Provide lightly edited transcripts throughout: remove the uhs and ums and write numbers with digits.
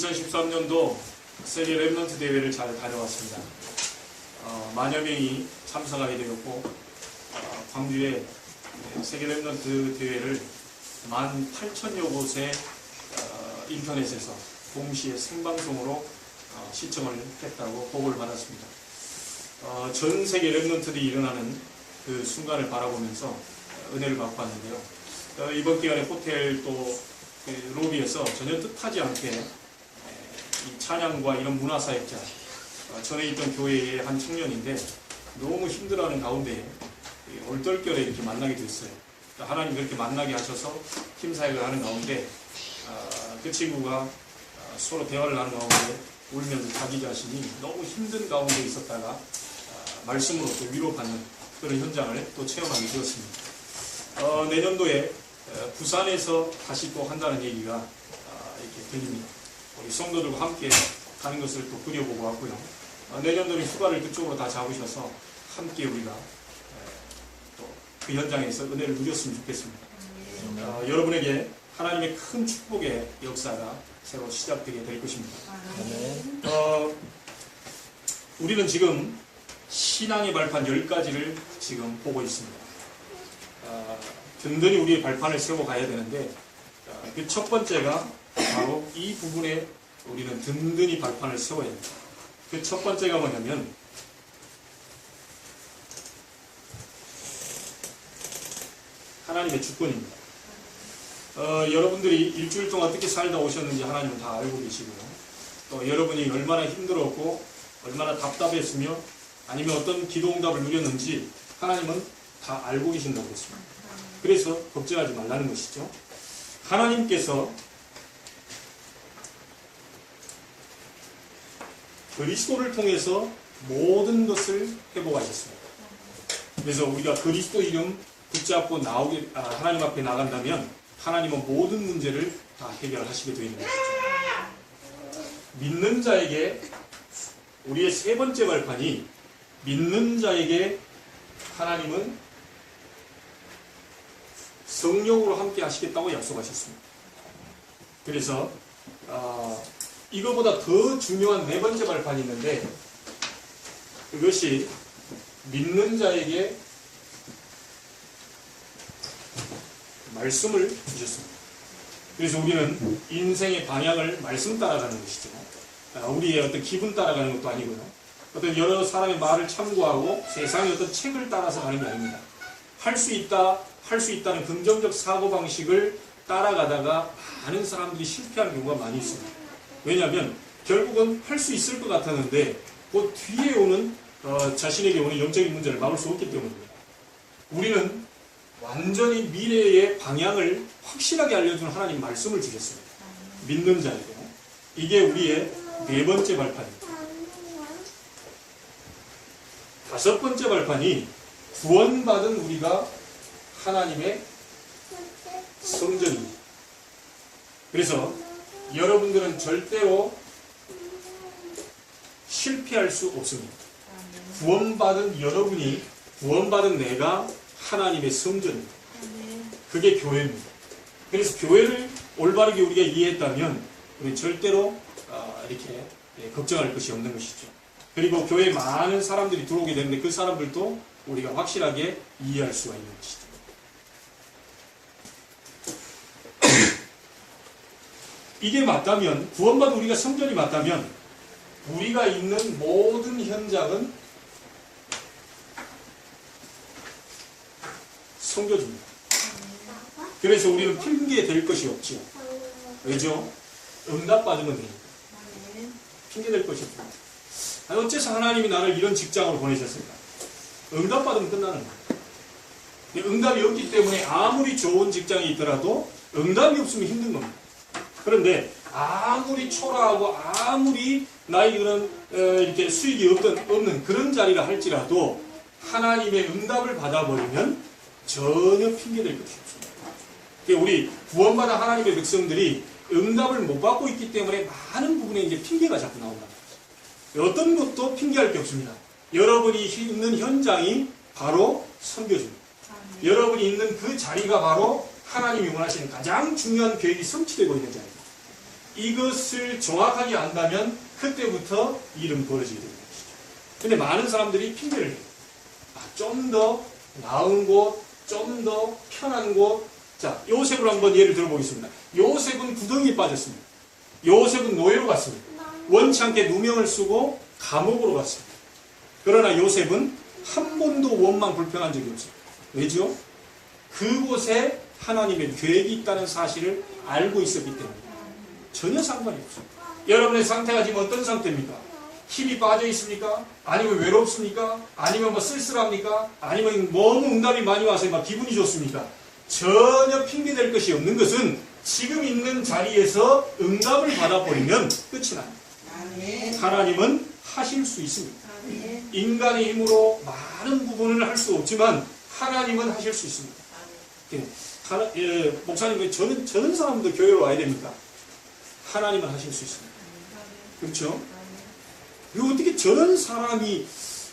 2013년도 세계 랩넌트 대회를 잘 다녀왔습니다. 만여 명이 참석하게 되었고, 광주에 세계 랩넌트 대회를 18,000여 곳의 인터넷에서 동시에 생방송으로 시청을 했다고 보고를 받았습니다. 전 세계 랩넌트들이 일어나는 그 순간을 바라보면서 은혜를 받고 왔는데요. 이번 기간에 호텔 또 로비에서 전혀 뜻하지 않게 이 찬양과 이런 문화사역자, 전에 있던 교회의 한 청년인데 너무 힘들어하는 가운데 얼떨결에 이렇게 만나게 됐어요. 하나님 그렇게 만나게 하셔서 팀사역을 하는 가운데 그 친구가 서로 대화를 하는 가운데 울면서 자기 자신이 너무 힘든 가운데 있었다가 말씀으로 또 위로받는 그런 현장을 또 체험하게 되었습니다. 내년도에 부산에서 다시 또 한다는 얘기가 이렇게 들립니다. 우리 성도들과 함께 가는 것을 또 그려보고 왔고요. 내년도는 휴가를 그쪽으로 다 잡으셔서 함께 우리가 또 그 현장에서 은혜를 누렸으면 좋겠습니다. 여러분에게 하나님의 큰 축복의 역사가 새로 시작되게 될 것입니다. 우리는 지금 신앙의 발판 10가지를 지금 보고 있습니다. 든든히 우리의 발판을 세워 가야 되는데 그 첫 번째가 바로 이 부분에 우리는 든든히 발판을 세워야 됩니다. 그 첫 번째가 뭐냐면 하나님의 주권입니다. 여러분들이 일주일 동안 어떻게 살다 오셨는지 하나님은 다 알고 계시고요. 또 여러분이 얼마나 힘들었고 얼마나 답답했으며 아니면 어떤 기도응답을 누렸는지 하나님은 다 알고 계신다고 했습니다. 그래서 걱정하지 말라는 것이죠. 하나님께서 그리스도를 통해서 모든 것을 회복하셨습니다. 그래서 우리가 그리스도 이름 붙잡고 하나님 앞에 나간다면 하나님은 모든 문제를 다 해결하시게 되어 있는 것이죠. 믿는 자에게 우리의 세 번째 발판이 믿는 자에게 하나님은 성령으로 함께 하시겠다고 약속하셨습니다. 그래서 이거보다 더 중요한 네 번째 발판이 있는데 그것이 믿는 자에게 말씀을 주셨습니다. 그래서 우리는 인생의 방향을 말씀 따라가는 것이죠. 우리의 어떤 기분 따라가는 것도 아니고요. 어떤 여러 사람의 말을 참고하고 세상의 어떤 책을 따라서 가는 게 아닙니다. 할 수 있다는 긍정적 사고방식을 따라가다가 많은 사람들이 실패하는 경우가 많이 있습니다. 왜냐하면 결국은 할 수 있을 것 같았는데 그 뒤에 오는 자신에게 오는 영적인 문제를 막을 수 없기 때문입니다. 우리는 완전히 미래의 방향을 확실하게 알려주는 하나님 말씀을 주셨습니다. 믿는 자에게. 이게 우리의 네 번째 발판입니다. 다섯 번째 발판이 구원받은 우리가 하나님의 성전입니다. 그래서 여러분들은 절대로 실패할 수 없습니다. 구원받은 여러분이, 구원받은 내가 하나님의 성전입니다. 그게 교회입니다. 그래서 교회를 올바르게 우리가 이해했다면 우리는 절대로 이렇게 걱정할 것이 없는 것이죠. 그리고 교회에 많은 사람들이 들어오게 되는데 그 사람들도 우리가 확실하게 이해할 수가 있는 것이죠. 이게 맞다면, 구원받은 우리가 성전이 맞다면 우리가 있는 모든 현장은 성교집니다. 그래서 우리는 핑계 될 것이 없지요. 왜죠? 응답받으면 됩니다. 핑계 될 것이 없습니다. 어째서 하나님이 나를 이런 직장으로 보내셨을까? 응답받으면 끝나는 거예요. 응답이 없기 때문에 아무리 좋은 직장이 있더라도 응답이 없으면 힘든 겁니다. 그런데 아무리 초라하고 아무리 나에게는 이렇게 수익이 없는 그런 자리라 할지라도 하나님의 응답을 받아버리면 전혀 핑계될 것이 없습니다. 우리 구원받은 하나님의 백성들이 응답을 못 받고 있기 때문에 많은 부분에 이제 핑계가 자꾸 나온다는 거죠. 어떤 것도 핑계할 게 없습니다. 여러분이 있는 현장이 바로 선교지입니다. 여러분이 있는 그 자리가 바로 하나님이 원하시는 가장 중요한 계획이 성취되고 있는 자리입니다. 이것을 정확하게 안다면 그때부터 일은 벌어지게 되는 것이죠. 근데 많은 사람들이 핑계를 해요. 좀 더 나은 곳, 좀 더 편한 곳. 자, 요셉을 한번 예를 들어보겠습니다. 요셉은 구덩이에 빠졌습니다. 요셉은 노예로 갔습니다. 원치 않게 누명을 쓰고 감옥으로 갔습니다. 그러나 요셉은 한 번도 원망 불평한 적이 없어요. 왜죠? 그곳에 하나님의 계획이 있다는 사실을 알고 있었기 때문에 전혀 상관이 없어요. 여러분의 상태가 지금 어떤 상태입니까? 힘이 빠져 있습니까? 아니면 외롭습니까? 아니면 뭐 쓸쓸합니까? 아니면 너무 응답이 많이 와서 막 기분이 좋습니까? 전혀 핑계댈 것이 없는 것은 지금 있는 자리에서 응답을 받아버리면 끝이 납니다. 하나님은 하실 수 있습니다. 인간의 힘으로 많은 부분을 할 수 없지만 하나님은 하실 수 있습니다. 목사님, 저는 사람도 교회로 와야 됩니까? 하나님은 하실 수 있습니다. 그렇죠? 그리고 어떻게 저런 사람이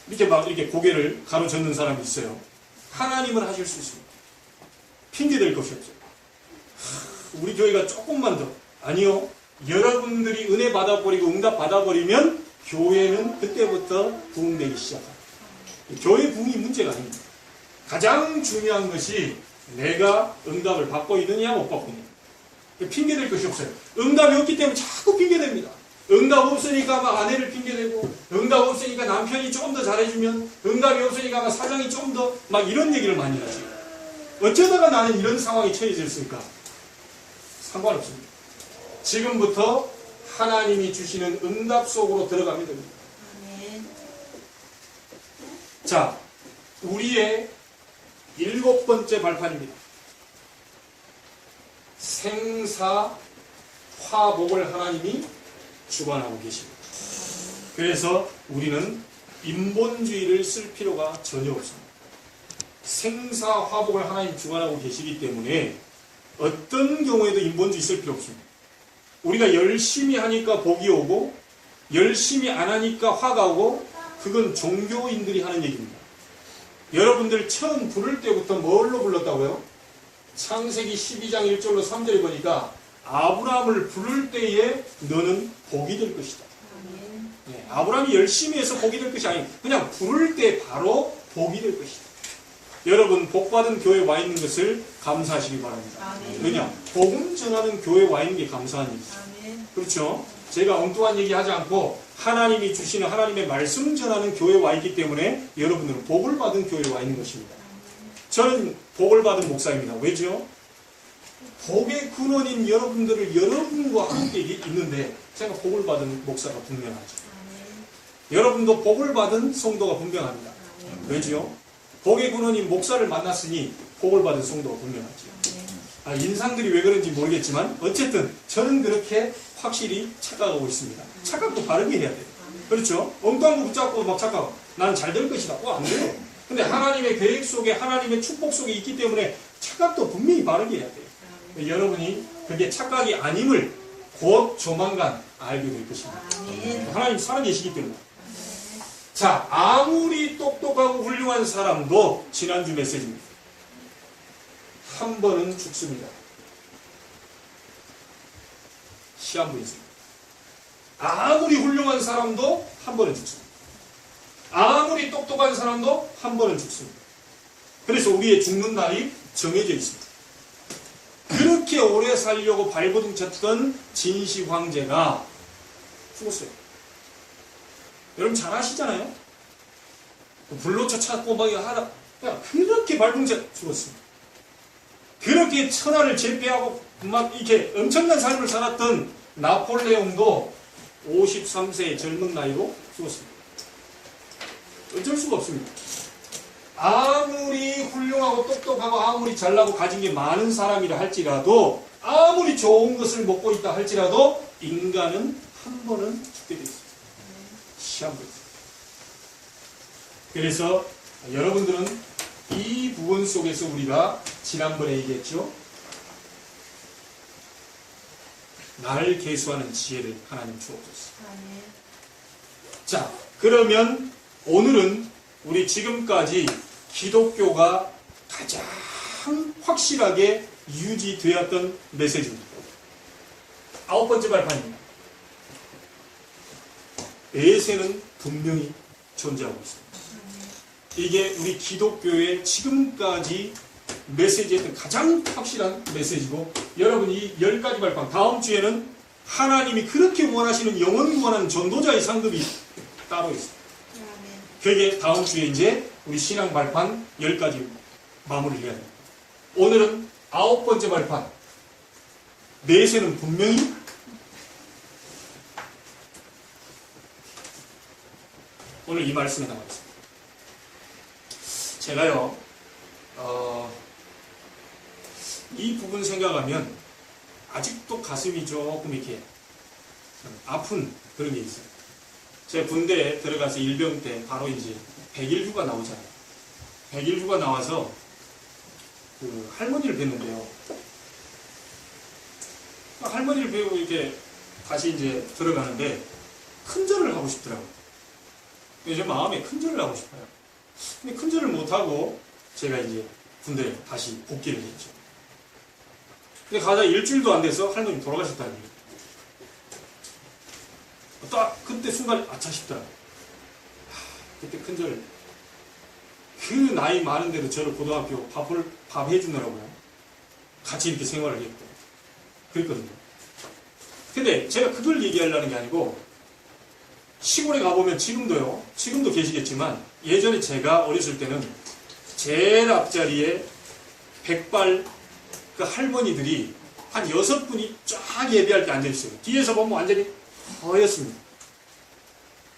이렇게 고개를 가로젓는 사람이 있어요? 하나님은 하실 수 있습니다. 핑계댈 것이 없어요. 우리 교회가 조금만 더. 아니요. 여러분들이 은혜 받아버리고 응답 받아버리면 교회는 그때부터 부흥되기 시작합니다. 교회 부흥이 문제가 아닙니다. 가장 중요한 것이 내가 응답을 받고 있느냐 못 받고 있느냐. 핑계댈 것이 없어요. 응답이 없기 때문에 자꾸 핑계댑니다. 응답 없으니까 막 아내를 핑계대고, 응답 없으니까 남편이 조금 더 잘해주면, 응답이 없으니까 막 사장이 조금 더 막 이런 얘기를 많이 하지. 어쩌다가 나는 이런 상황에 처해졌을까? 상관없습니다. 지금부터 하나님이 주시는 응답 속으로 들어가면 됩니다. 자, 우리의 7번째 발판입니다. 생사 화복을 하나님이 주관하고 계십니다. 그래서 우리는 인본주의를 쓸 필요가 전혀 없습니다. 생사 화복을 하나님 주관하고 계시기 때문에 어떤 경우에도 인본주의 쓸 필요 없습니다. 우리가 열심히 하니까 복이 오고 열심히 안 하니까 화가 오고 그건 종교인들이 하는 얘기입니다. 여러분들 처음 부를 때부터 뭘로 불렀다고요? 창세기 12장 1절로 3절에 보니까 아브라함을 부를 때에 너는 복이 될 것이다. 네, 아브라함이 열심히 해서 복이 될 것이 아니고 그냥 부를 때 바로 복이 될 것이다. 여러분 복받은 교회에 와 있는 것을 감사하시기 바랍니다. 왜냐? 복음 전하는 교회에 와 있는 게 감사한 일이죠. 그렇죠? 제가 엉뚱한 얘기 하지 않고 하나님이 주시는 하나님의 말씀 전하는 교회에 와 있기 때문에 여러분들은 복을 받은 교회에 와 있는 것입니다. 저는 복을 받은 목사입니다. 왜죠? 복의 근원인 여러분들을 여러분과 함께 있는데 제가 복을 받은 목사가 분명하죠. 여러분도 복을 받은 성도가 분명합니다. 왜죠? 복의 근원인 목사를 만났으니 복을 받은 성도가 분명하죠. 인상들이 왜 그런지 모르겠지만 어쨌든 저는 그렇게 확실히 착각하고 있습니다. 착각도 바르게 해야 돼요. 그렇죠? 엉뚱한 거 붙잡고 막 착각. 나는 잘 될 것이다. 안 돼요. 근데 하나님의 계획 속에 하나님의 축복 속에 있기 때문에 착각도 분명히 바르게 해야 돼요. 여러분이 그게 착각이 아님을 곧 조만간 알게 될 것입니다. 하나님 살아계시기 때문에. 자, 아무리 똑똑하고 훌륭한 사람도 지난주 메시지입니다. 한 번은 죽습니다. 시한부 있습니다. 아무리 훌륭한 사람도 한 번은 죽습니다. 아무리 똑똑한 사람도 한 번은 죽습니다. 그래서 우리의 죽는 날이 정해져 있습니다. 그렇게 오래 살려고 발버둥 쳤던 진시 황제가 죽었어요. 여러분 잘 아시잖아요? 불로차 찾고 막 하다 그렇게 발버둥 쳐 죽었습니다. 그렇게 천하를 제패하고 막 이렇게 엄청난 삶을 살았던 나폴레옹도 53세의 젊은 나이로 죽었습니다. 어쩔 수가 없습니다. 아무리 훌륭하고 똑똑하고 아무리 잘나고 가진 게 많은 사람이라 할지라도 아무리 좋은 것을 먹고 있다 할지라도 인간은 한 번은 죽게 되어 있습니다. 시한부 있습니다. 그래서 여러분들은 이 부분 속에서 우리가 지난번에 얘기했죠. 나를 계수하는 지혜를 하나님 주옵소서. 자, 그러면 오늘은 우리 지금까지 기독교가 가장 확실하게 유지되었던 메시지입니다. 9번째 발판입니다. 내세는 분명히 존재하고 있습니다. 이게 우리 기독교의 지금까지 메시지했던 가장 확실한 메시지고, 여러분 이 10가지 발판, 다음 주에는 하나님이 그렇게 원하시는 영원 구원하는 전도자의 상급이 따로 있어요. 그게 다음 주에 이제 우리 신앙 발판 10가지 마무리를 해야 돼요. 오늘은 9번째 발판, 내세는 분명히 오늘 이 말씀에 나와 있습니다. 제가요, 이 부분 생각하면 아직도 가슴이 조금 이렇게 아픈 그런 게 있어요. 제가 군대에 들어가서 일병 때 바로 이제 100일 휴가 나오잖아요. 100일 휴가 나와서 그 할머니를 뵀는데요. 할머니를 뵈고 이렇게 다시 이제 들어가는데 큰절을 하고 싶더라고요. 제 마음에 큰절을 하고 싶어요. 근데 큰절을 못하고 제가 이제 군대에 다시 복귀를 했죠. 근데 가다 일주일도 안 돼서 할머니 돌아가셨다는 얘기예요. 딱 그때 순간 아차 싶다. 그때 큰절, 그 나이 많은데도 저를 고등학교 밥 해주느라고요. 같이 이렇게 생활을 했고 그랬거든요. 근데 제가 그걸 얘기하려는 게 아니고, 시골에 가보면 지금도 계시겠지만, 예전에 제가 어렸을 때는 제일 앞자리에 백발 그 할머니들이 한 6분이 쫙 예배할 때 앉아있어요. 뒤에서 보면 완전히 허였습니다.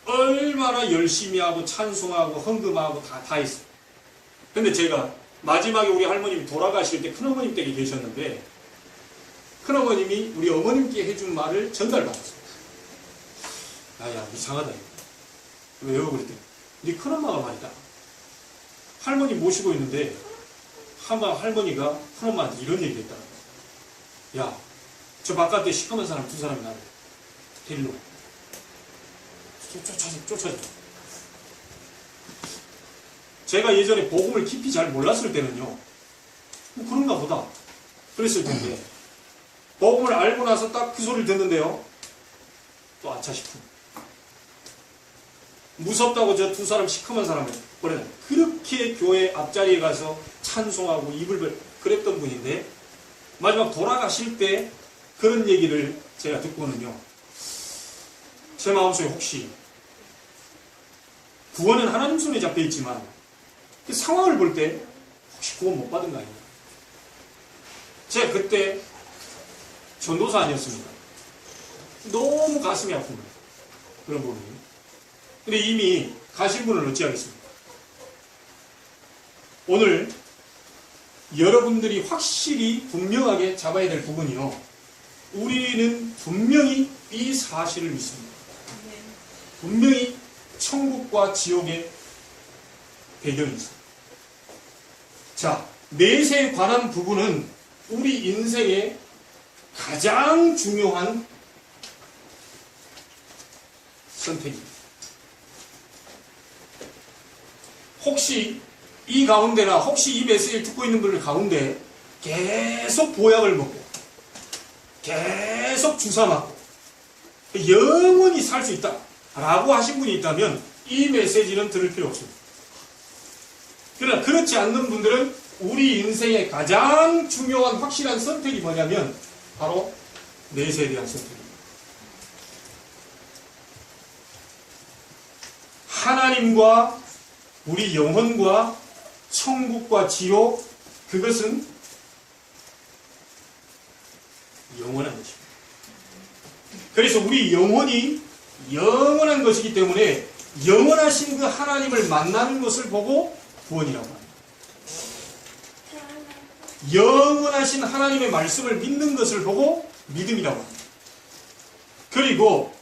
얼마나 열심히 하고 찬송하고 헌금하고 다 했어요. 근데 제가 마지막에 우리 할머님이 돌아가실 때 큰어머님 댁에 계셨는데, 큰어머님이 우리 어머님께 해준 말을 전달받았어요. 야, 이상하다. 왜요? 그랬더니, 네 큰엄마가 말이다. 할머니 모시고 있는데, 할머니가 큰엄마한테 이런 얘기 했다. 야, 저 바깥에 시커먼 사람 2사람이 나를 데리러 쫓아줘. 제가 예전에 복음을 깊이 잘 몰랐을 때는요, 뭐 그런가 보다 그랬을 텐데, 복음을 알고 나서 딱 그 소리를 듣는데요, 또 아차 싶은, 무섭다고 저 2사람 시커먼 사람을 보내다. 그렇게 교회 앞자리에 가서 찬송하고 입을 그랬던 분인데, 마지막 돌아가실 때 그런 얘기를 제가 듣고는요, 제 마음속에 혹시 구원은 하나님 손에 잡혀 있지만 그 상황을 볼 때 혹시 구원 못 받은 거 아니냐. 제가 그때 전도사 아니었습니까? 너무 가슴이 아픈 거예요. 그런 부분이. 근데 이미 가신 분을 어찌하겠습니까? 오늘 여러분들이 확실히 분명하게 잡아야 될 부분이요, 우리는 분명히 이 사실을 믿습니다. 분명히 천국과 지옥의 배경이 있습니다. 자, 내세에 관한 부분은 우리 인생의 가장 중요한 선택입니다. 혹시 이 가운데나 혹시 이 메시지를 듣고 있는 분들 가운데 계속 보약을 먹고 계속 주사 맞고 영원히 살 수 있다 라고 하신 분이 있다면 이 메시지는 들을 필요 없습니다. 그러나 그렇지 않는 분들은 우리 인생의 가장 중요한 확실한 선택이 뭐냐면 바로 내세에 대한 선택입니다. 하나님과 우리 영혼과 천국과 지옥, 그것은 영원한 것입니다. 그래서 우리 영혼이 영원한 것이기 때문에 영원하신 그 하나님을 만나는 것을 보고 구원이라고 합니다. 영원하신 하나님의 말씀을 믿는 것을 보고 믿음이라고 합니다. 그리고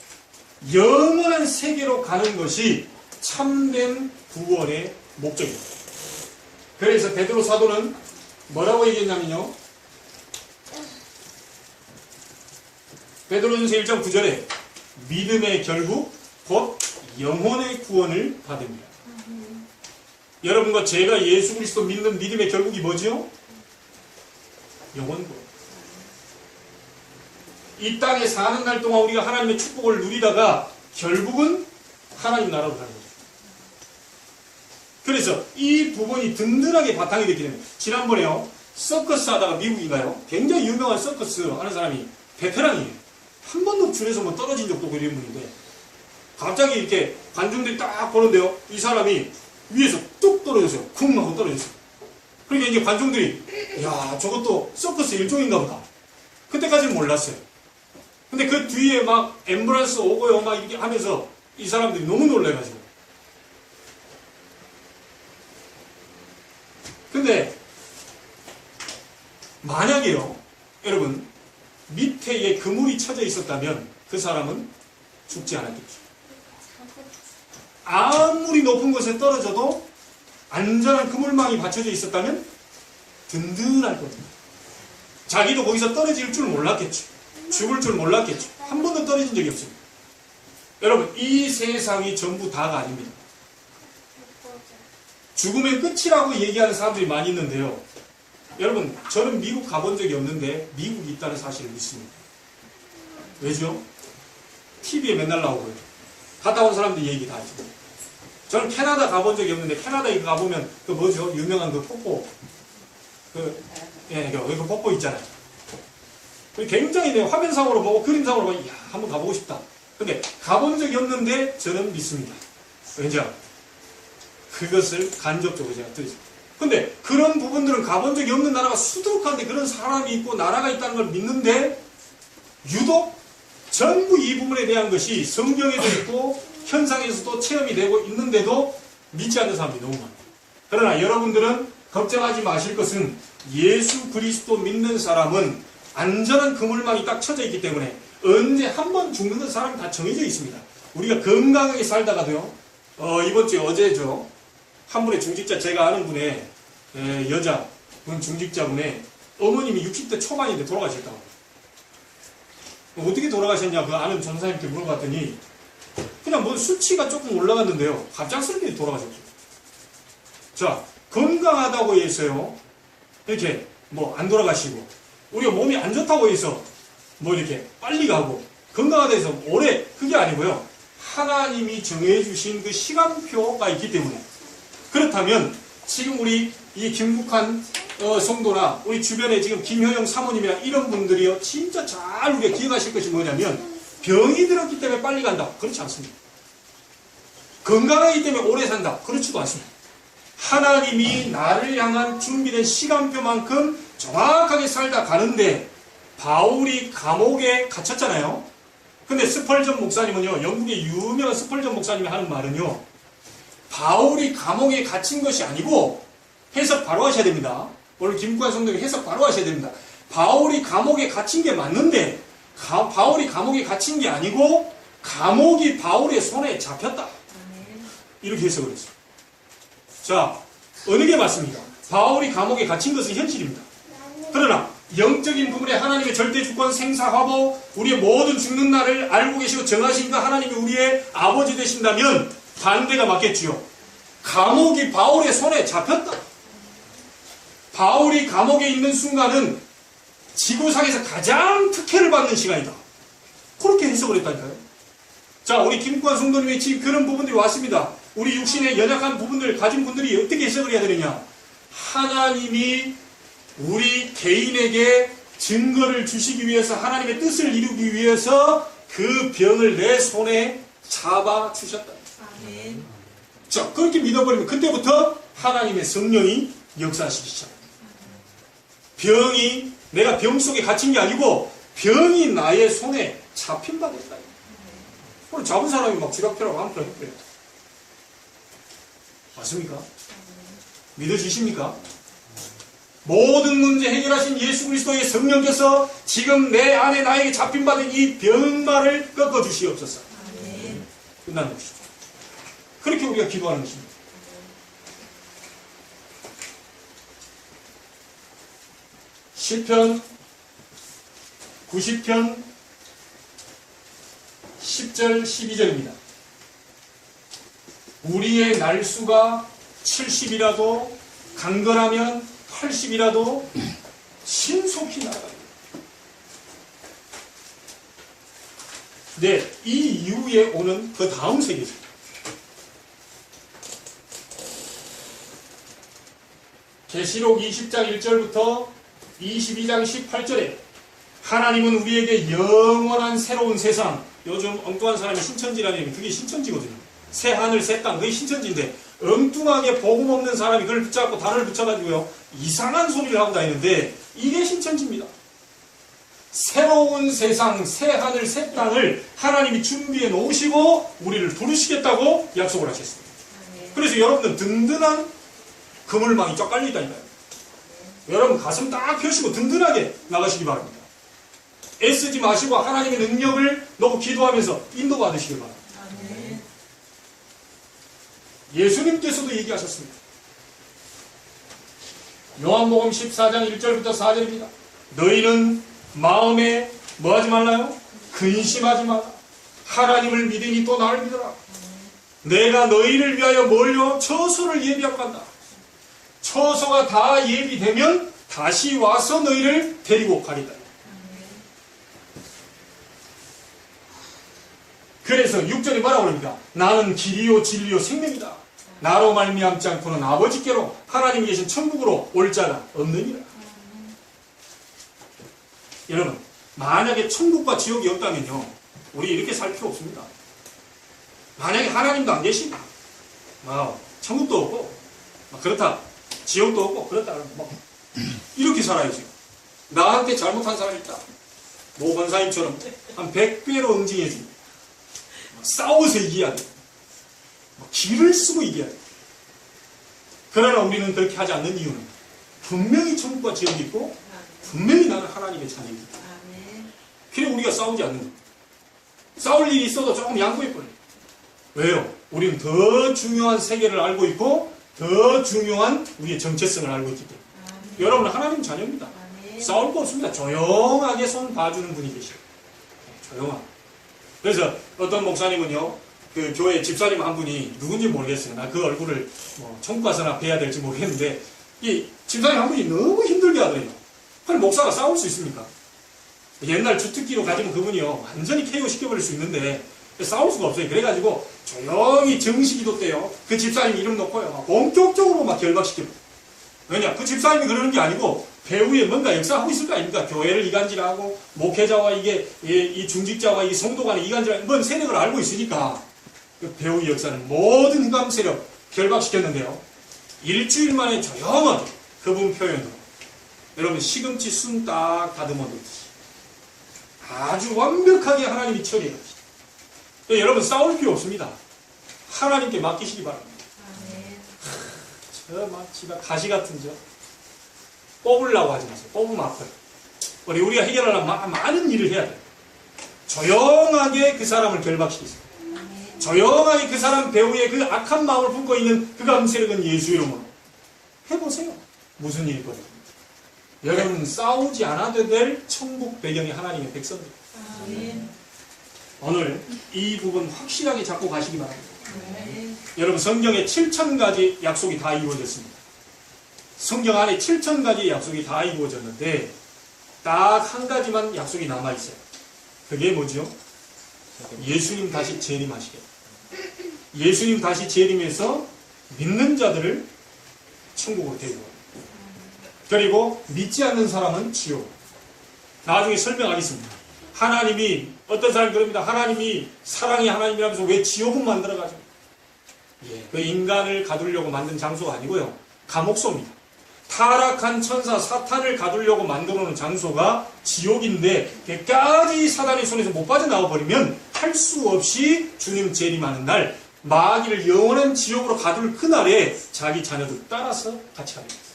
영원한 세계로 가는 것이 참된 구원의 목적입니다. 그래서 베드로 사도는 뭐라고 얘기했냐면요, 베드로전서 1장 9절에 믿음의 결국 곧 영혼의 구원을 받습니다. 여러분과 제가 예수 그리스도 믿는 믿음의 결국이 뭐죠? 영혼 구원. 이 땅에 사는 날 동안 우리가 하나님의 축복을 누리다가 결국은 하나님 나라로 가는 거죠. 그래서 이 부분이 든든하게 바탕이 되기 때문에 지난번에요. 서커스 하다가 미국인가요? 굉장히 유명한 서커스 하는 사람이 베테랑이에요. 한 번도 줄에서 뭐 떨어진 적도 없고 이런 분인데 갑자기 이렇게 관중들이 딱 보는데요. 이 사람이 위에서 뚝 떨어졌어요. 쿵 하고 떨어졌어요. 그러니까 이제 관중들이 야 저것도 서커스 일종인가 보다. 그때까지는 몰랐어요. 근데 그 뒤에 막 앰뷸런스 오고요 막 이렇게 하면서 이 사람들이 너무 놀래가지고. 근데 만약에요 여러분 밑에 그물이 쳐져 있었다면 그 사람은 죽지 않았겠죠. 아무리 높은 곳에 떨어져도 안전한 그물망이 받쳐져 있었다면 든든할 겁니다. 자기도 거기서 떨어질 줄 몰랐겠죠. 죽을 줄 몰랐겠죠. 한 번도 떨어진 적이 없습니다. 여러분 이 세상이 전부 다가 아닙니다. 죽음의 끝이라고 얘기하는 사람들이 많이 있는데요. 여러분 저는 미국 가본 적이 없는데 미국이 있다는 사실을 믿습니다. 왜죠? TV에 맨날 나오고요. 갔다 온 사람들 얘기 다 하죠. 저는 캐나다 가본 적이 없는데 캐나다에 가보면 그 뭐죠? 유명한 그 폭포 그 폭포 있잖아요. 굉장히 내 화면상으로 보고 그림상으로 보고 이야 한번 가보고 싶다. 근데 가본 적이 없는데 저는 믿습니다. 왜냐? 그것을 간접적으로 제가 드리죠. 근데 그런 부분들은 가본 적이 없는 나라가 수두룩한데 그런 사람이 있고 나라가 있다는 걸 믿는데 유독 전부 이 부분에 대한 것이 성경에도 있고 현상에서도 체험이 되고 있는데도 믿지 않는 사람들이 너무 많아요. 그러나 여러분들은 걱정하지 마실 것은 예수 그리스도 믿는 사람은 안전한 그물망이 딱 쳐져 있기 때문에 언제 한 번 죽는 사람이 다 정해져 있습니다. 우리가 건강하게 살다가도요. 이번 주에 어제죠. 한 분의 중직자 제가 아는 분의 여자분 중직자분의 어머님이 60대 초반인데 돌아가셨다고. 어떻게 돌아가셨냐 그 아는 전사님께 물어봤더니 그냥 뭐 수치가 조금 올라갔는데요. 갑작스럽게 돌아가셨죠. 자 건강하다고 해서요. 이렇게 뭐 안 돌아가시고 우리가 몸이 안 좋다고 해서 뭐 이렇게 빨리 가고 건강하다 해서 오래 그게 아니고요. 하나님이 정해주신 그 시간표가 있기 때문에 그렇다면 지금 우리 이 김국한 성도나 우리 주변에 지금 김효영 사모님이나 이런 분들이요 진짜 잘 우리가 기억하실 것이 뭐냐면 병이 들었기 때문에 빨리 간다 그렇지 않습니다. 건강하기 때문에 오래 산다 그렇지도 않습니다. 하나님이 나를 향한 준비된 시간표만큼 정확하게 살다 가는데 바울이 감옥에 갇혔잖아요. 근데 스펄전 목사님은요 영국의 유명한 스펄전 목사님이 하는 말은요 바울이 감옥에 갇힌 것이 아니고 해석 바로 하셔야 됩니다. 오늘 김구한 성도님 해석 바로 하셔야 됩니다. 바울이 감옥에 갇힌 게 맞는데 바울이 감옥에 갇힌 게 아니고 감옥이 바울의 손에 잡혔다. 이렇게 해석을 했어요. 자, 어느 게 맞습니까? 바울이 감옥에 갇힌 것은 현실입니다. 그러나 영적인 부분에 하나님의 절대 주권 생사화보 우리의 모든 죽는 날을 알고 계시고 정하신가 하나님이 우리의 아버지 되신다면 반대가 맞겠지요. 감옥이 바울의 손에 잡혔다. 바울이 감옥에 있는 순간은 지구상에서 가장 특혜를 받는 시간이다. 그렇게 해석을 했다니까요. 자, 우리 김구한 성도님의 지금 그런 부분들이 왔습니다. 우리 육신의 연약한 부분들을 가진 분들이 어떻게 해석을 해야 되느냐. 하나님이 우리 개인에게 증거를 주시기 위해서 하나님의 뜻을 이루기 위해서 그 병을 내 손에 잡아주셨다. 아멘. 자, 그렇게 믿어버리면 그때부터 하나님의 성령이 역사하시기 시작합니다. 병이 내가 병 속에 갇힌 게 아니고 병이 나의 손에 잡힌 바 됐다. 오늘 잡은 사람이 막 지각표라고 한표 했대요. 맞습니까? 믿어지십니까? 모든 문제 해결하신 예수 그리스도의 성령께서 지금 내 안에 나에게 잡힌 받은 이 병마를 꺾어주시옵소서. 끝나는 것이죠. 그렇게 우리가 기도하는 것입니다. 시편 90편 10절 12절입니다. 우리의 날수가 70이라도 강건하면 80이라도 신속히 나아갑니다. 네, 이 이후에 오는 그 다음 세계죠. 계시록 20장 1절부터 22장 18절에 하나님은 우리에게 영원한 새로운 세상, 요즘 엉뚱한 사람이 신천지라는 그게 신천지거든요. 새 하늘 새 땅, 그게 신천지인데 엉뚱하게 복음 없는 사람이 그걸 붙잡고 단어를 붙여가지고요 이상한 소리를 하고 다니는데 이게 신천지입니다. 새로운 세상, 새 하늘 새 땅을 하나님이 준비해 놓으시고 우리를 부르시겠다고 약속을 하셨습니다. 그래서 여러분들 든든한 그물망이 쫙 깔려있다니까요. 여러분 가슴 딱 펴시고 든든하게 나가시기 바랍니다. 애쓰지 마시고 하나님의 능력을 놓고 기도하면서 인도받으시길 바랍니다. 예수님께서도 얘기하셨습니다. 요한복음 14장 1절부터 4절입니다. 너희는 마음에 뭐하지 말라요? 근심하지 마라. 하나님을 믿으니 또 나를 믿어라. 내가 너희를 위하여 뭘요? 처소를 예비하고 간다. 처소가 다 예비되면 다시 와서 너희를 데리고 가리다. 그래서 6절에 뭐라고 그럽니까? 나는 길이요 진리요 생명이다. 나로 말미암지 않고는 아버지께로 하나님이 계신 천국으로 올 자가 없느니라. 여러분, 만약에 천국과 지옥이 없다면요 우리 이렇게 살 필요 없습니다. 만약에 하나님도 안 계시다, 천국도 없고 그렇다, 지옥도 없고 그렇다 그러면 이렇게 살아야죠. 나한테 잘못한 사람이 있다, 모 권사님처럼 한 100배로 응징해 줍니다. 싸워서 이겨야 돼. 길을 쓰고 이겨야 돼. 그러나 우리는 그렇게 하지 않는 이유는 분명히 천국과 지옥이 있고 분명히 나는 하나님의 자녀입니다. 그래 우리가 싸우지 않는 거예요. 싸울 일이 있어도 조금 양보해버려요. 왜요? 우리는 더 중요한 세계를 알고 있고 더 중요한 우리의 정체성을 알고 있기 때문에. 여러분은 하나님 자녀입니다. 싸울 거 없습니다. 조용하게 손 봐주는 분이 계셔요. 조용하게. 그래서 어떤 목사님은요, 그 교회 집사님 한 분이 누군지 모르겠어요. 나 그 얼굴을 천국 가서나 뵈야 될지 모르겠는데 이 집사님 한 분이 너무 힘들게 하더래요. 아니 목사가 싸울 수 있습니까? 옛날 주특기로 가지면 그분이요 완전히 KO 시켜버릴 수 있는데 싸울 수가 없어요. 그래가지고 조용히 정식기도 때요 그 집사님 이름 놓고요 본격적으로 막 결박시켜요. 왜냐? 그 집사님이 그러는 게 아니고 배후에 뭔가 역사하고 있을 거 아닙니까? 교회를 이간질하고 목회자와 이 중직자와 이 성도 간의 이간질하고 뭔 세력을 알고 있으니까 그 배후의 역사는 모든 흑암 세력 결박시켰는데요. 일주일 만에 조용한 그분 표현으로 여러분 시금치 순 딱 다듬어놓듯이 아주 완벽하게 하나님이 처리해요. 여러분 싸울 필요 없습니다. 하나님께 맡기시기 바랍니다. 저 마치가 가시 같은 저 뽑으려고 하지 마세요. 뽑으면 아파요. 우리가 해결하려면 많은 일을 해야 돼요. 조용하게 그 사람을 결박시키세요. 조용하게 그 사람 배후에 그 악한 마음을 품고 있는 그 감세력은 예수 이름으로 해보세요. 무슨 일이 거든요. 여러분 싸우지 않아도 될 천국 배경이 하나님의 백성들. 오늘 이 부분 확실하게 잡고 가시기 바랍니다. 여러분 성경에 7,000가지 약속이 다 이루어졌습니다. 성경 안에 7,000가지의 약속이 다 이루어졌는데 딱 한 가지만 약속이 남아있어요. 그게 뭐죠? 예수님 다시 재림하시겠다. 예수님 다시 재림해서 믿는 자들을 천국으로 데려가요. 그리고 믿지 않는 사람은 지옥. 나중에 설명하겠습니다. 하나님이 어떤 사람이 그럽니다. 하나님이 사랑이 하나님이라면서 왜 지옥은 만들어가죠? 그 인간을 가두려고 만든 장소가 아니고요. 감옥소입니다. 타락한 천사 사탄을 가두려고 만들어 놓은 장소가 지옥인데 끝까지 사단의 손에서 못 빠져나와 버리면 할 수 없이 주님 재림하는 날 마귀를 영원한 지옥으로 가둘 그날에 자기 자녀들 따라서 같이 가게 됩니다.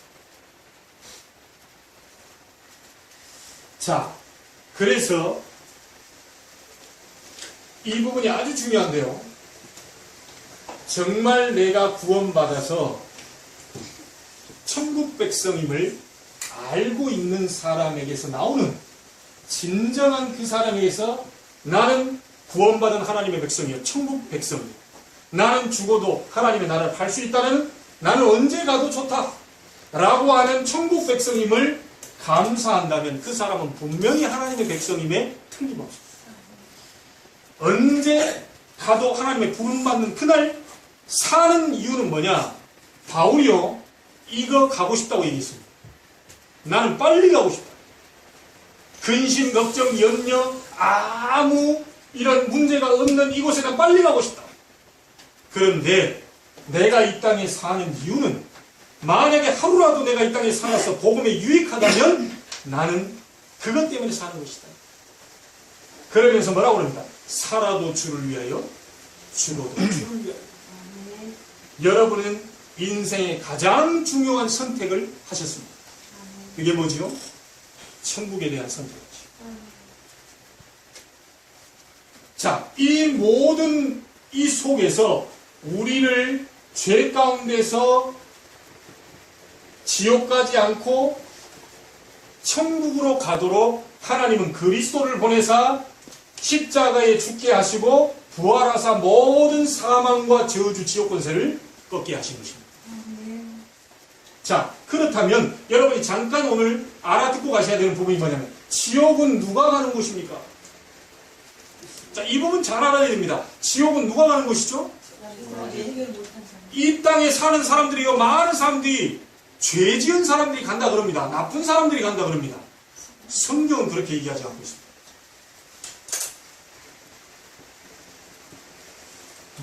자, 그래서 이 부분이 아주 중요한데요. 정말 내가 구원받아서 천국 백성임을 알고 있는 사람에게서 나오는 진정한 그 사람에게서 나는 구원받은 하나님의 백성이요. 천국 백성이요. 나는 죽어도 하나님의 나라를 갈 수 있다는 나는 언제 가도 좋다 라고 하는 천국 백성임을 감사한다면 그 사람은 분명히 하나님의 백성임에 틀림없습니다. 언제 가도 하나님의 부름받는 그날 사는 이유는 뭐냐? 바울이요, 이거 가고 싶다고 얘기했습니다. 나는 빨리 가고 싶다. 근심, 걱정, 염려, 아무 이런 문제가 없는 이곳에 난 빨리 가고 싶다. 그런데 내가 이 땅에 사는 이유는, 만약에 하루라도 내가 이 땅에 살아서 복음에 유익하다면 나는 그것 때문에 사는 것이다. 그러면서 뭐라고 합니다? 살아도 주를 위하여, 죽어도 주를 위하여. 여러분은 인생의 가장 중요한 선택을 하셨습니다. 그게 뭐지요? 천국에 대한 선택이죠. 자, 이 모든 이 속에서 우리를 죄 가운데서 지옥 가지 않고 천국으로 가도록 하나님은 그리스도를 보내사 십자가에 죽게 하시고 부활하사 모든 사망과 저주 지옥 권세를 꺾게 하신 것입니다. 자, 그렇다면 여러분이 잠깐 오늘 알아듣고 가셔야 되는 부분이 뭐냐면, 지옥은 누가 가는 곳입니까? 자, 이 부분 잘 알아야 됩니다. 지옥은 누가 가는 곳이죠? 이 땅에 사는 사람들이요, 많은 사람들이 죄 지은 사람들이 간다 그럽니다. 나쁜 사람들이 간다 그럽니다. 성경은 그렇게 얘기하지 않고 있습니다.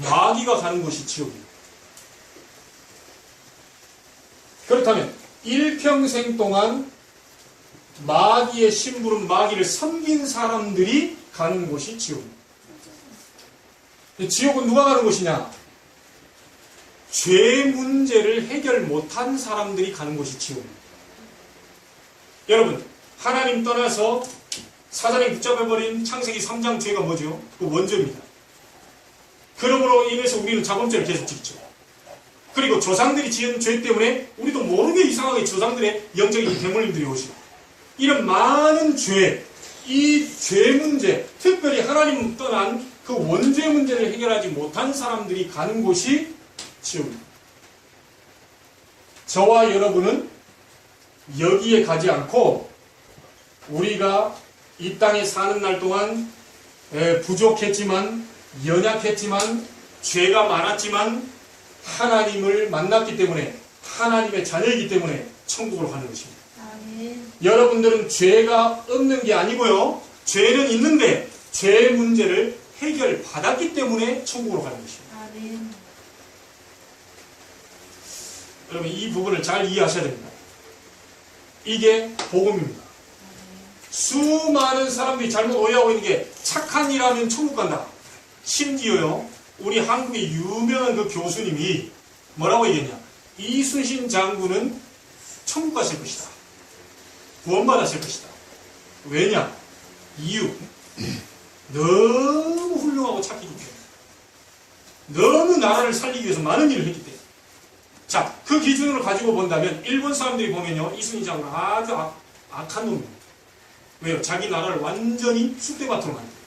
마귀가 가는 곳이 지옥입니다. 그렇다면 일평생 동안 마귀의 심부름, 마귀를 섬긴 사람들이 가는 곳이 지옥입니다. 지옥은 누가 가는 곳이냐? 죄 문제를 해결 못한 사람들이 가는 곳이 지옥입니다. 여러분, 하나님 떠나서 사단이 붙잡아버린 창세기 3장 죄가 뭐죠? 그 원죄입니다. 그러므로 인해서 우리는 자범죄를 계속 짓죠. 그리고 조상들이 지은 죄 때문에 우리도 모르게 이상하게 조상들의 영적인 대물림들이 오시고, 이런 많은 죄, 이 죄 문제, 특별히 하나님 떠난 그 원죄 문제를 해결하지 못한 사람들이 가는 곳이 지옥입니다. 저와 여러분은 여기에 가지 않고 우리가 이 땅에 사는 날 동안 부족했지만, 연약했지만, 죄가 많았지만 하나님을 만났기 때문에, 하나님의 자녀이기 때문에 천국으로 가는 것입니다. 아멘. 여러분들은 죄가 없는 게 아니고요, 죄는 있는데 죄 문제를 해결받았기 때문에 천국으로 가는 것입니다. 아멘. 여러분, 이 부분을 잘 이해하셔야 됩니다. 이게 복음입니다. 수많은 사람들이 잘못 오해하고 있는 게, 착한 일 하면 천국 간다. 심지어요, 우리 한국의 유명한 그 교수님이 뭐라고 얘기했냐? 이순신 장군은 천국 갔을 것이다. 구원받았을 것이다. 왜냐? 이유. 너무 훌륭하고 착하기 때문에. 너무 나라를 살리기 위해서 많은 일을 했기 때문에. 자, 그 기준으로 가지고 본다면 일본 사람들이 보면요, 이순신 장군은 아주 악한 놈입니다. 왜요? 자기 나라를 완전히 쑥대밭으로 만들어요.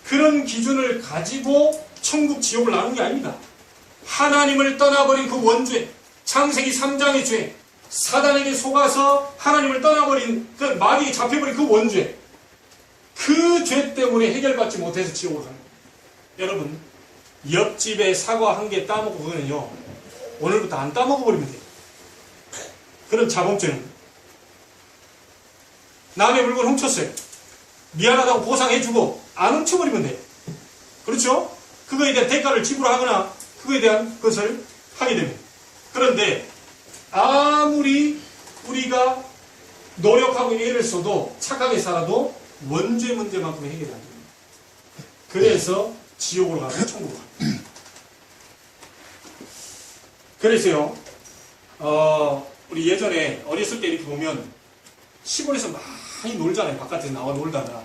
그런 기준을 가지고 천국 지옥을 나누는 게 아닙니다. 하나님을 떠나버린 그 원죄, 창세기 3장의 죄, 사단에게 속아서 하나님을 떠나버린, 그 마귀에 잡혀버린 그 원죄, 그 죄 때문에 해결받지 못해서 지옥을 가는 거예요. 여러분, 옆집에 사과 한 개 따먹고 그거는요, 오늘부터 안 따먹어버리면 돼요. 그런 자범죄는. 남의 물건 훔쳤어요. 미안하다고 보상해주고 안 훔쳐버리면 돼요. 그렇죠? 그거에 대한 대가를 지불하거나 그거에 대한 것을 하게 됩니다. 그런데 아무리 우리가 노력하고 애를 써도, 착하게 살아도 원죄 문제만큼 해결이 안 됩니다. 그래서 지옥으로 가고 천국으로 갑니다. 그래서요, 우리 예전에 어렸을 때 이렇게 보면 시골에서 많이 놀잖아요. 바깥에서 나와 놀다가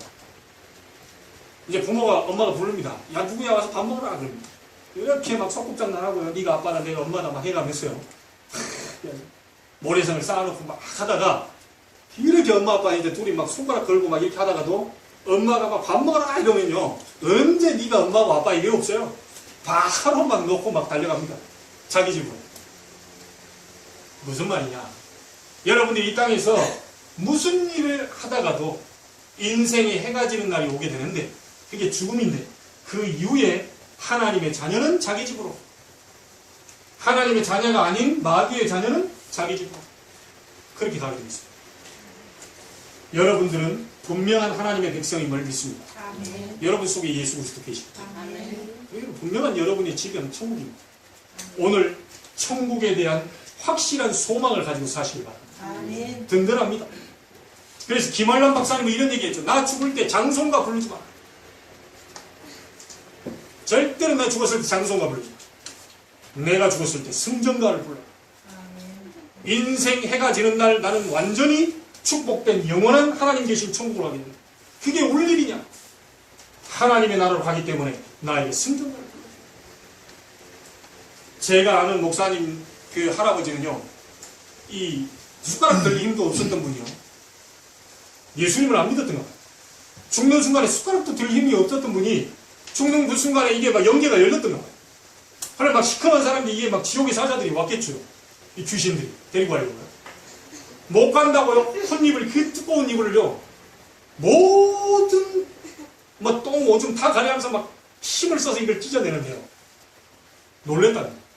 이제 부모가, 엄마가 부릅니다. 야, 누구야, 와서 밥 먹으라 그럽니다. 이렇게 막 소꿉장난 하고요. 네가 아빠나 내가 엄마나 막 해가면서요, 모래성을 쌓아놓고 막 하다가, 이렇게 엄마 아빠 이제 둘이 막 손가락 걸고 막 이렇게 하다가도 엄마가 막 밥 먹어라 이러면요, 언제 네가 엄마고 아빠 이게 없어요. 바로 막 놓고 막 달려갑니다. 자기 집으로. 무슨 말이냐? 여러분들이 이 땅에서 무슨 일을 하다가도 인생에 해가 지는 날이 오게 되는데, 그게 죽음인데 그 이후에 하나님의 자녀는 자기 집으로, 하나님의 자녀가 아닌 마귀의 자녀는 자기 집으로 그렇게 가게 되어 있습니다. 여러분들은 분명한 하나님의 백성임을 믿습니다. 아멘. 여러분 속에 예수 그리스도 계십니다. 아멘. 분명한 여러분의 집은 천국입니다. 오늘 천국에 대한 확실한 소망을 가지고 사시길 바랍니다. 아멘. 든든합니다. 그래서 김환란 박사님은 이런 얘기했죠. 나 죽을 때 장손가 부르지 마. 절대로 나 죽었을 때 장손가 부르지 마. 내가 죽었을 때 승전가를 불러. 인생 해가 지는 날 나는 완전히 축복된 영원한 하나님 계신 천국으로 가게 된다. 그게 올 일이냐? 하나님의 나라로 가기 때문에 나에게 승전가를 불러. 제가 아는 목사님 그 할아버지는요, 이 숟가락 들 힘도 없었던 분이요, 예수님을 안 믿었던 것 같아요. 죽는 순간에 숟가락도 들 힘이 없었던 분이 죽는 그 순간에 이게 막 연계가 열렸던 것 같아요. 그래 막 시커먼 사람들이 이게 막 지옥의 사자들이 왔겠죠. 이 귀신들이 데리고 가려고요. 못 간다고요. 콧입을 그 두꺼운 이불을요, 모든 뭐 똥 오줌 다 가려하면서 막 힘을 써서 이걸 찢어내는데요. 놀랬다는 거예요.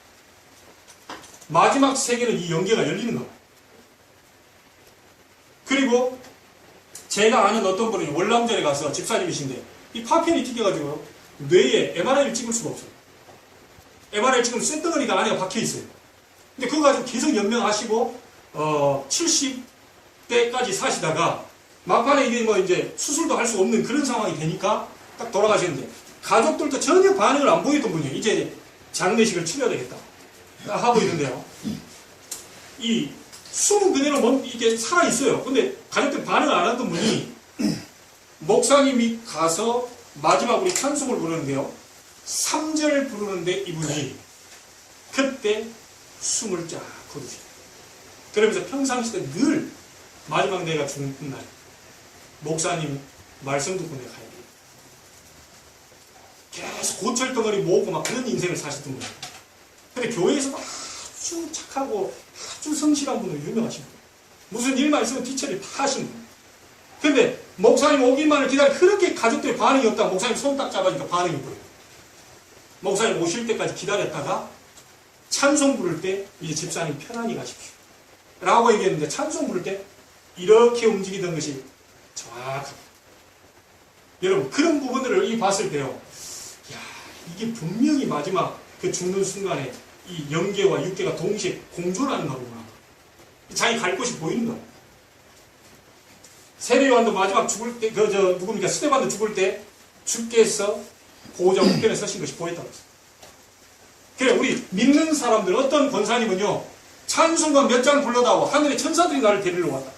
마지막 세계는 이 연계가 열리는 거예요. 그리고 제가 아는 어떤 분이 월남전에 가서 집사님이신데 이 파편이 튀겨가지고 뇌에 MRI를 찍을 수가 없어요. MRI를 찍으면 쇳덩어리가 안에 박혀있어요. 근데 그거 가지고 계속 연명하시고 70대까지 사시다가 막판에 이게 뭐 이제 수술도 할 수 없는 그런 상황이 되니까 딱 돌아가시는데 가족들도 전혀 반응을 안 보이던 분이에요. 이제 장례식을 치러야 되겠다 하고 있는데요. 이 숨은 그대로 이게 살아있어요. 근데 가족들 반응을 안 하던 분이 목사님이 가서 마지막으로 찬송을 부르는데요. 3절 부르는데 이분이 그때 숨을 쫙 거두세요. 그러면서 평상시에 늘 마지막 내가 죽는 날 목사님 말씀 듣고 내가 가야 돼. 계속 고철덩어리 모으고 막 그런 인생을 사셨던 분이에요. 근데 교회에서 아주 착하고 아주 성실한 분으로 유명하신 분이에요. 무슨 일만 있으면 뒤처리 다 하신 분이에요. 근데 목사님 오기만을 기다려 그렇게 가족들의 반응이 없다가 목사님 손 딱 잡아니까 반응이 보여요. 목사님 오실 때까지 기다렸다가 찬송 부를 때 이제 집사님 편안히 가십시오 라고 얘기했는데 찬송 부를 때 이렇게 움직이던 것이 정확합니다. 여러분 그런 부분들을 봤을 때요, 야, 이게 분명히 마지막 그 죽는 순간에 이 영계와 육계가 동시에 공존하는 거구나. 자기 갈 곳이 보이는 거예요. 세례요한도 마지막 죽을 때, 누굽니까? 스데반도 죽을 때 주께서 보호자 우편에 서신 것이 보였다고 했어요. 그래, 우리 믿는 사람들, 어떤 권사님은요, 찬송가 몇 장 불러다오 하늘의 천사들이 나를 데리러 왔다.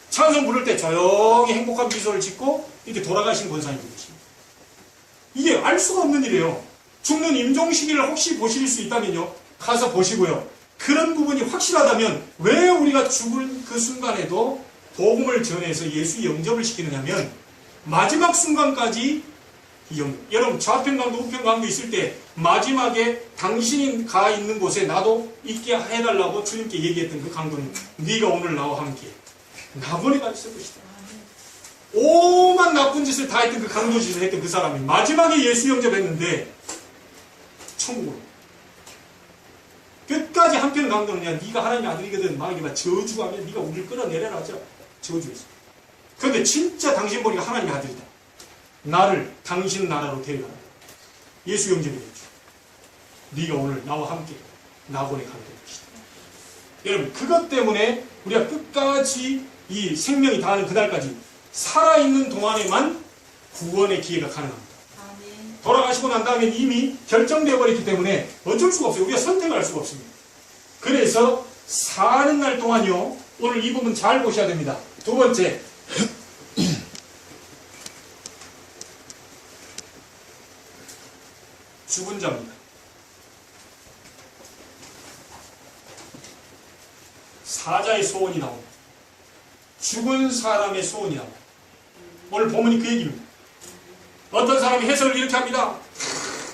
찬송 부를 때 조용히 행복한 미소를 짓고 이렇게 돌아가신 권사님들 계십니다. 이게 알 수가 없는 일이에요. 죽는 임종 시기를 혹시 보실 수 있다면요, 가서 보시고요. 그런 부분이 확실하다면 왜 우리가 죽을 그 순간에도 복음을 전해서 예수 영접을 시키느냐면 마지막 순간까지 여러분 좌편강도 우편강도 있을 때 마지막에 당신이 가 있는 곳에 나도 있게 해달라고 주님께 얘기했던 그 강도는 네가 오늘 나와 함께 나보내가 있을 것이다. 오만 나쁜 짓을 다 했던 그 강도짓을 했던 그 사람이 마지막에 예수 영접했는데 천국으로 끝까지 한편 강도는 야 네가 하나님의 아들이거든 막 저주가 하면 네가 우리를 끌어내려라 하죠. 저주했어. 그런데 진짜 당신 보니까 하나님의 아들이다. 나를 당신 나라로 데려가라. 예수 영접이 됐죠. 네가 오늘 나와 함께 낙원에 가게 될 것이다. 여러분 그것 때문에 우리가 끝까지 이 생명이 다하는 그날까지 살아있는 동안에만 구원의 기회가 가능합니다. 돌아가시고 난 다음에 이미 결정되어 버렸기 때문에 어쩔 수가 없어요. 우리가 선택을 할 수가 없습니다. 그래서 사는 날 동안요, 오늘 이 부분 잘 보셔야 됩니다. 두 번째, 죽은 자입니다. 사자의 소원이 나옵니다. 죽은 사람의 소원이 나옵니다. 오늘 본문이 그 얘기입니다. 어떤 사람이 해석을 이렇게 합니다.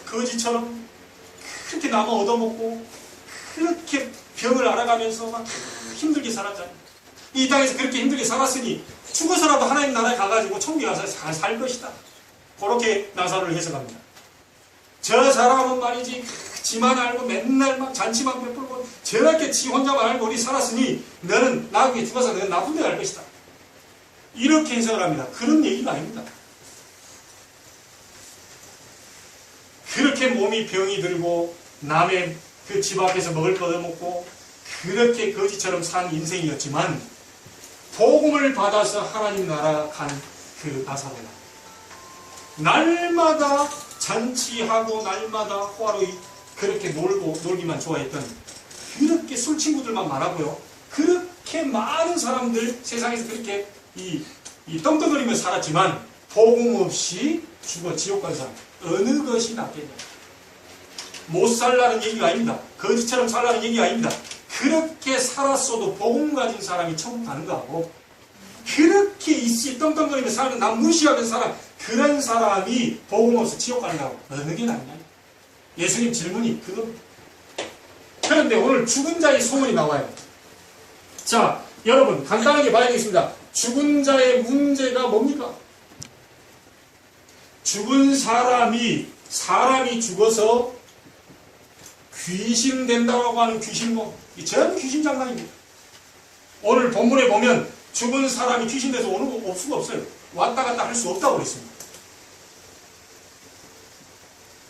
거지처럼 그렇게 나무 얻어먹고 그렇게 병을 알아가면서 막 힘들게 살았잖아요. 이 땅에서 그렇게 힘들게 살았으니 죽어서라도 하나님 나라에 가가지고 천국에 가서 잘 살 것이다. 그렇게 나사를 해석합니다. 저 사람은 말이지 지만 알고 맨날 막 잔치만 베풀고 저렇게 지 혼자만 알고 우리 살았으니 너는 나중에 죽어서 너는 나쁜 데 갈 것이다. 이렇게 해석을 합니다. 그런 얘기가 아닙니다. 그렇게 몸이 병이 들고 남의 그 집 앞에서 먹을 거 얻어먹고 그렇게 거지처럼 산 인생이었지만 복음을 받아서 하나님 나라 간 그 나사로라. 날마다 잔치하고 날마다 호화로이 그렇게 놀기만 좋아했던 그렇게 술 친구들만 많았고요. 그렇게 많은 사람들 세상에서 그렇게 이 떵떵거리며 살았지만 복음 없이 죽어 지옥 간 사람 어느 것이 낫겠냐. 못 살라는 얘기가 아닙니다. 거지처럼 살라는 얘기가 아닙니다. 그렇게 살았어도 복음 가진 사람이 천국 가는 거하고 그렇게 이씨 떵떵거리며 사는 남 무시하는 사람 그런 사람이 복음 없이 지옥 가는 거하고 어느 게 낫냐. 예수님 질문이 그겁니다. 그런데 오늘 죽은 자의 소문이 나와요. 자, 여러분 간단하게 봐야겠습니다. 죽은 자의 문제가 뭡니까? 죽은 사람이 죽어서 귀신 된다고 하는 귀신뭐 전 귀신 장난입니다. 오늘 본문에 보면 죽은 사람이 귀신 돼서 오는 수가 없어요. 왔다 갔다 할 수 없다고 그랬습니다.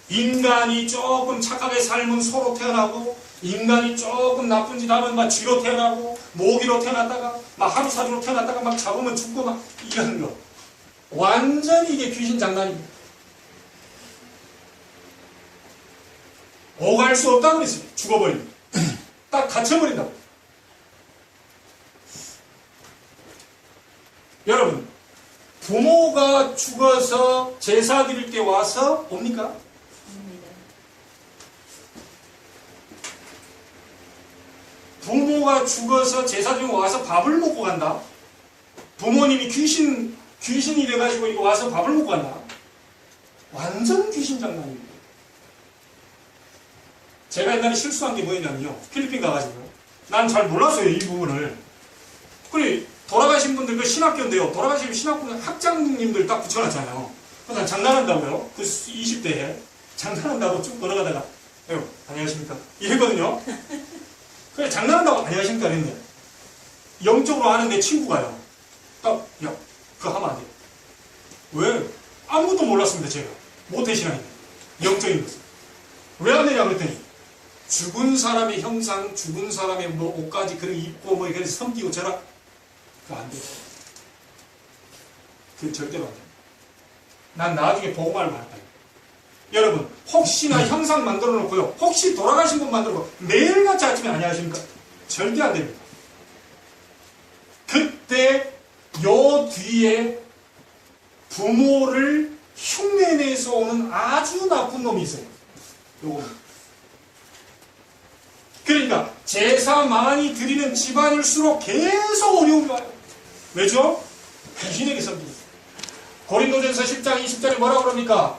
인간이 조금 착하게 살면 소로 태어나고 인간이 조금 나쁜 짓 하면 막 쥐로 태어나고 모기로 태어났다가 막 하루살이로 태어났다가 막 잡으면 죽고 막 이런 거 완전히 이게 귀신 장난입니다. 오갈 수 없다고 그랬어요. 죽어버립니다. 딱 갇혀버린다고. 여러분 부모가 죽어서 제사 드릴 때 와서 옵니까? 부모가 죽어서 제사 드리고 와서 밥을 먹고 간다. 부모님이 귀신이 돼가지고 이거 와서 밥을 먹고 간다. 완전 귀신 장난입니다. 제가 옛날에 실수한 게 뭐였냐면요. 필리핀 가가지고 난 잘 몰랐어요. 이 부분을. 그래 돌아가신 분들 그 신학교인데요. 돌아가신 신학교 학장님들 딱 붙여놨잖아요. 그래서 난 장난한다고요. 그 20대에 장난한다고 쭉 걸어가다가 안녕하십니까 이랬거든요. 그래 장난한다고 안녕하십니까 이랬는데 영적으로 아는 내 친구가요. 딱 야 그거 하면 안 돼. 왜? 아무것도 몰랐습니다. 제가 모태신앙인데 영적인 것을 왜 안 되냐 그랬더니 죽은 사람의 형상 죽은 사람의 뭐 옷까지 그런 입고 뭐 그래서 섬기고 저라 그거 안 돼. 그건 절대로 안 돼. 난 나중에 복음을 받았다. 여러분 혹시나 형상 만들어 놓고요. 혹시 돌아가신 분 만들어 놓고 매일같이 아침에 안녕하십니까? 절대 안 됩니다. 그때 요 뒤에 부모를 흉내내서 오는 아주 나쁜 놈이 있어요. 요거. 그러니까 제사 많이 드리는 집안일수록 계속 어려움이 와요. 왜죠? 귀신에게 섬기고. 고린도전서 10장 20절에 뭐라고 그럽니까?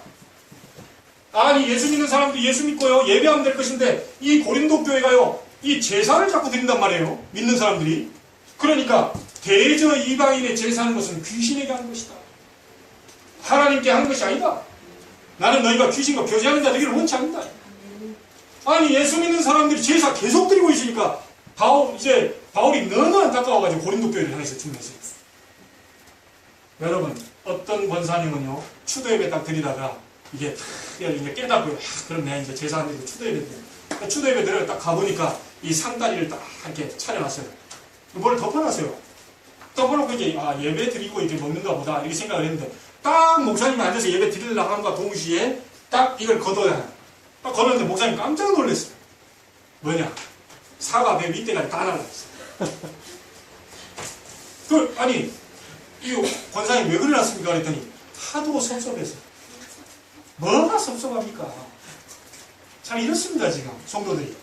아니 예수 믿는 사람도 예수 믿고요. 예배하면 될 것인데 이 고린도 교회가요. 이 제사를 자꾸 드린단 말이에요. 믿는 사람들이. 그러니까 대저 이방인의 제사하는 것은 귀신에게 하는 것이다. 하나님께 하는 것이 아니다. 나는 너희가 귀신과 교제하는 자 되기를 원치 않는다. 아니 예수 믿는 사람들이 제사 계속 드리고 있으니까 바울이 너무 안타까워가지고 고린도 교회를 향해서 중매했어요. 여러분 어떤 권사님은요 추도예배 딱 드리다가 이게 깨닫고요. 그럼 내가 이제 제사 안 드리고 추도예배 드려. 추도예배 드려 딱 가보니까 이 상다리를 딱 이렇게 차려놨어요. 뭘 덮어놨어요. 덮어놓고 이제 예배 드리고 이렇게 먹는가 보다 이렇게 생각을 했는데 딱 목사님이 앉아서 예배 드리려고 하는 것과 동시에 딱 이걸 걷어야 딱 걷었는데 목사님 깜짝 놀랐어요. 뭐냐? 사과 배 밑에까지 다 날라갔어요. 아니 이 권사님 왜 그래놨습니까? 그랬더니 하도 섭섭해서. 뭐가 섭섭합니까? 참 이렇습니다 지금 성도들이.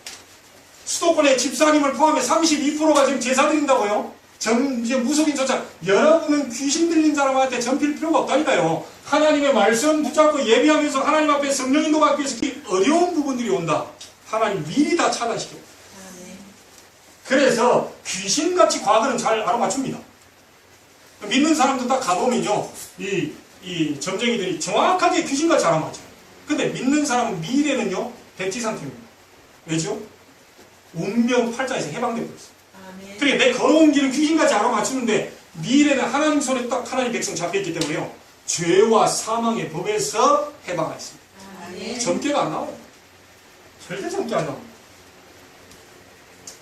수도권의 집사님을 포함해 32%가 지금 제사 드린다고요? 이제 무속인조차 여러분은 귀신 들린 사람한테 전필 필요가 없다니까요. 하나님의 말씀 붙잡고 예비하면서 하나님 앞에 성령 인도 받기 위해서 어려운 부분들이 온다. 하나님 미리 다 차단시켜요. 그래서 귀신같이 과거는 잘 알아맞춥니다. 믿는 사람들 딱 가보면요. 이 점쟁이들이 정확하게 귀신과 잘 맞아요. 근데 믿는 사람은 미래는요 백지 상태입니다. 왜죠? 운명 팔자에서 해방되고 있어요. 아멘. 그러니까 내 걸어온 길은 귀신과 잘 맞추는데 미래는 하나님 손에 딱 하나님 백성 잡혀있기 때문에요 죄와 사망의 법에서 해방하 있습니다. 아멘. 점괘가 안 나와요. 절대 점괘 안 나와요.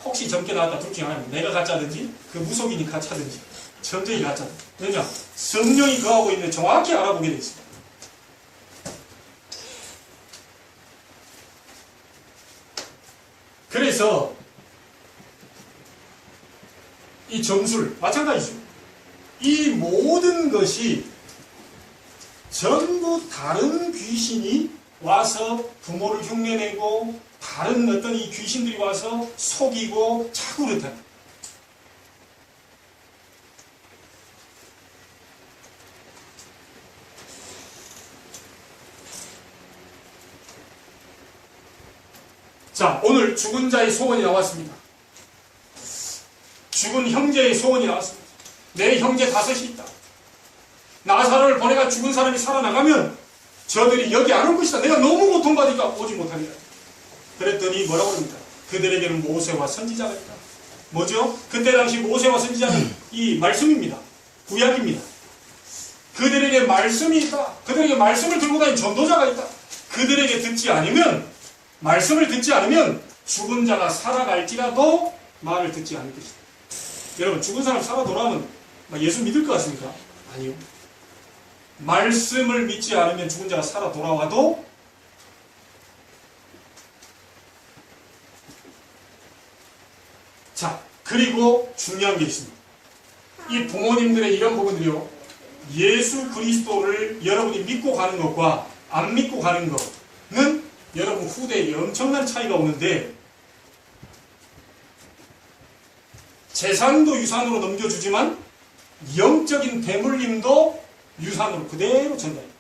혹시 점괘 나왔다 둘 중에 하나는 내가 가짜든지 그 무속인이 가짜든지 점쟁이 가짜든지. 왜냐? 성령이 거하고 있는데 정확히 알아보게 돼 있습니다. 그래서 이 점술 마찬가지죠. 이 모든 것이 전부 다른 귀신이 와서 부모를 흉내내고 다른 어떤 이 귀신들이 와서 속이고 자꾸 그렇다. 자, 오늘 죽은 자의 소원이 나왔습니다. 죽은 형제의 소원이 나왔습니다. 내 형제 5이 있다. 나사로를 보내가 죽은 사람이 살아나가면 저들이 여기 안 올 것이다. 내가 너무 고통받으니까 오지 못하리라. 그랬더니 뭐라고 합니까? 그들에게는 모세와 선지자가 있다. 뭐죠? 그때 당시 모세와 선지자는 이 말씀입니다. 구약입니다. 그들에게 말씀이 있다. 그들에게 말씀을 들고 다니는 전도자가 있다. 그들에게 듣지 않으면 말씀을 듣지 않으면 죽은 자가 살아갈지라도 말을 듣지 않을 것이다. 여러분 죽은 사람 살아 돌아오면 예수 믿을 것 같습니까? 아니요. 말씀을 믿지 않으면 죽은 자가 살아 돌아와도 자 그리고 중요한 게 있습니다. 이 부모님들의 이런 부분들이요 예수 그리스도를 여러분이 믿고 가는 것과 안 믿고 가는 것은 여러분 후대에 엄청난 차이가 오는데 재산도 유산으로 넘겨주지만 영적인 대물림도 유산으로 그대로 전달해요.